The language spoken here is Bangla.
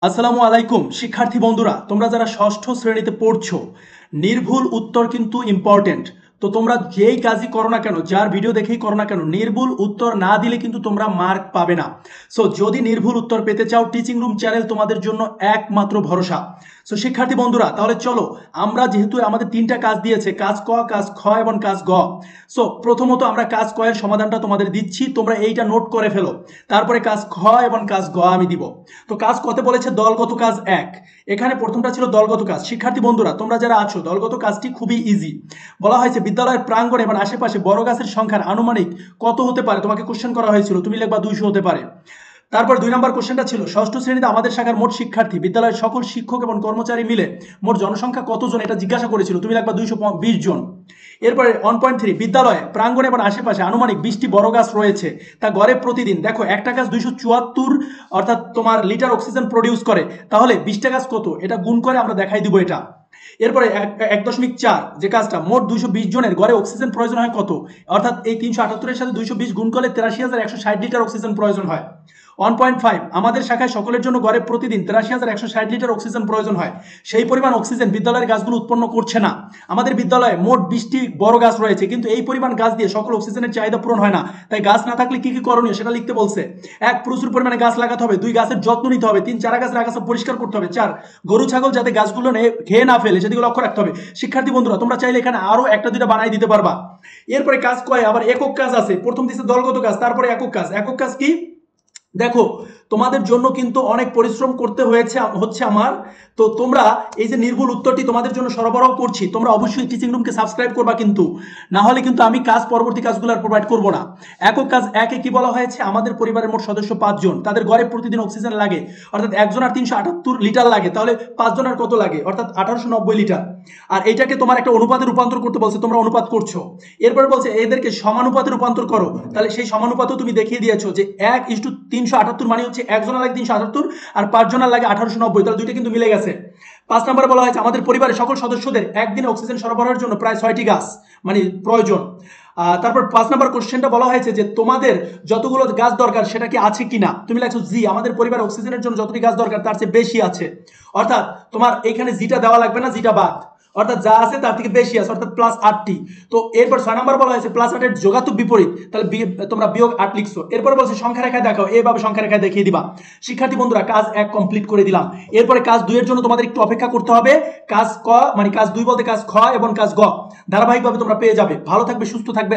আসসালামু আলাইকুম শিক্ষার্থী বন্ধুরা, তোমরা যারা ষষ্ঠ শ্রেণীতে পড়ছো, নির্ভুল উত্তর কিন্তু ইম্পর্টেন্ট। তো তোমরা যেই কাজই করো না কেন, যার ভিডিও দেখেই করো না কেন, নির্ভুল উত্তর না দিলে কিন্তু তোমরা মার্ক পাবে না। সো যদি নির্ভুল উত্তর পেতে চাও, টিচিং রুম চ্যানেল তোমাদের জন্য একমাত্র ভরসা। সো শিক্ষার্থী বন্ধুরা, তাহলে চলো আমরা, যেহেতু আমাদের তিনটা কাজ দিয়েছে, কাজ ক, কাজ খ এবং কাজ গ। সো প্রথমত আমরা কাজ ক এর সমাধানটা তোমাদের দিচ্ছি, তোমরা এইটা নোট করে ফেলো। তারপরে কাজ খ এবং কাজ গ আমি দিব। তো কাজ কতে বলেছে দলগত কাজ 1। এখানে প্রথমটা ছিল দলগত কাজ। শিক্ষার্থী বন্ধুরা, তোমরা যারা আছো, দলগত কাজটি খুবই ইজি। বলা হয়েছে বিদ্যালয়ের প্রাঙ্গণে এবং আশেপাশে বড় গাছের সংখ্যার আনুমানিক কত হতে পারে। তোমাকে কোশ্চেন করা হয়েছিল, তুমি লিখবা 200 হতে পারে। তারপর 2 নম্বর কোশ্চেনটা ছিল ষষ্ঠ শ্রেণীতে আমাদের শাখার মোট শিক্ষার্থী, বিদ্যালয়ের সকল শিক্ষক এবং কর্মচারী মিলে মোট জনসংখ্যা কতজন, এটা জিজ্ঞাসা করেছিল, তুমি লিখবা 220 জন। এরপরে 1.3 বিদ্যালয়ে প্রাঙ্গণে এবং আশেপাশে আনুমানিক 20টি বড় গাছ রয়েছে, তা গড়ে প্রতিদিন দেখো একটা গাছ 274 অর্থাৎ তোমার লিটার অক্সিজেন প্রডিউস করে, তাহলে 20টা গাছ কত, এটা গুণ করে আমরা দেখাই দিব এটা। এরপরে 1.4 যে কাজটা, মোট 220 জনের গড়ে অক্সিজেন প্রয়োজন হয় কত, অর্থাৎ এই 378 এর সাথে 220 গুণ করলে 83,160 লিটার অক্সিজেন প্রয়োজন হয়। 1.5 আমাদের শাখায় সকলের জন্য গড়ে প্রতিদিন 83,160 লিটার অক্সিজেন প্রয়োজন হয়, সেই পরিমাণ অক্সিজেন বিদ্যালয়ের গাছগুলো উৎপন্ন করছে না। আমাদের বিদ্যালয়ে মোট 20টি বড় গাছ রয়েছে, কিন্তু এই পরিমাণ গাছ দিয়ে সকল অক্সিজেনের চাহিদা পূরণ হয় না। তাই গাছ না থাকলে কি কি করণীয় সেটা লিখতে বলছে। 1 প্রচুর পরিমাণে গাছ লাগাতে হবে। 2 গাছের যত্ন নিতে হবে। 3 চারা গাছের আগাছা পরিষ্কার করতে হবে। 4 গরু ছাগল যাতে গাছগুলো খেয়ে না ফেলে সেদিকে লক্ষ্য রাখতে হবে। শিক্ষার্থী বন্ধুরা, তোমরা চাইলে এখানে আরো একটা দুইটা বানাই দিতে পারবা। এরপরে কাজ কয় আবার একক কাজ আছে। প্রথম দিছে দলগত কাজ, তারপরে একক কাজ। একক কাজ কি দেখো, তোমাদের জন্য কিন্তু অনেক পরিশ্রম করতে হচ্ছে আমার। তো তোমরা এই যে নির্ভুল উত্তরটি তোমাদের জন্য সরবরাহ করছি, তোমরা অবশ্যই টিচিং রুমকে সাবস্ক্রাইব করবা, কিন্তু না হলে কিন্তু আমি কাজ পরবর্তী কাজগুলো আর প্রোভাইড করব না। একক কাজ 1-এ কি বলা হয়েছে, আমাদের পরিবারের মোট সদস্য 5 জন, তাদের গড়ে প্রতিদিন অক্সিজেন লাগে অর্থাৎ একজন আর 378 লিটার লাগে, তাহলে 5 জনের কত লাগে অর্থাৎ 1890 লিটার। আর এটাকে তোমার একটা অনুপাতে রূপান্তর করতে বলছে, তোমরা অনুপাত করছো। এরপরে বলছে এদেরকে সমানুপাতে রূপান্তর করো, তাহলে সেই সমানুপাতও তুমি দেখিয়ে দিয়েছো যে 1:378 মানে হচ্ছে একজনের লাগে 378 আর 5 জনের লাগে 1890, তাহলে দুইটা কিন্তু মিলে গেছে। 5 নম্বরে বলা হয়েছে আমাদের পরিবারের সকল সদস্যদের একদিনে অক্সিজেন সরবরাহের জন্য প্রায় 6টি গাছ মানে প্রয়োজন। তারপর 5 নম্বর কোশ্চেনটা বলা হয়েছে যে তোমাদের যতগুলো গাছ দরকার সেটা কি আছে কিনা, তুমি লিখছো জি, আমাদের পরিবার অক্সিজেনের জন্য যতটি গাছ দরকার তার চেয়ে বেশি আছে। অর্থাৎ তোমার এখানে জিটা দেওয়া লাগবে না, জিটা বাদ, অর্থাৎ যা আছে তার থেকে বেশি আছে, অর্থাৎ +8টি। তো এরপর 6 নম্বর বলা হয়েছে +8 এর যোগাত্মক বিপরীত, তাহলে তোমরা -8 লিখছো। এরপর বলছে সংখ্যা রেখায় দেখাও, এইভাবে সংখ্যা রেখায় দেখিয়ে দিবা। শিক্ষার্থী বন্ধুরা, কাজ 1 কমপ্লিট করে দিলাম। এরপরে কাজ 2 এর জন্য তোমাদের একটু অপেক্ষা করতে হবে। কাজ ক মানে কাজ 2 বলতে কাজ খ এবং কাজ গ ধারাবাহিকভাবে তোমরা পেয়ে যাবে। ভালো থাকবে, সুস্থ থাকবে।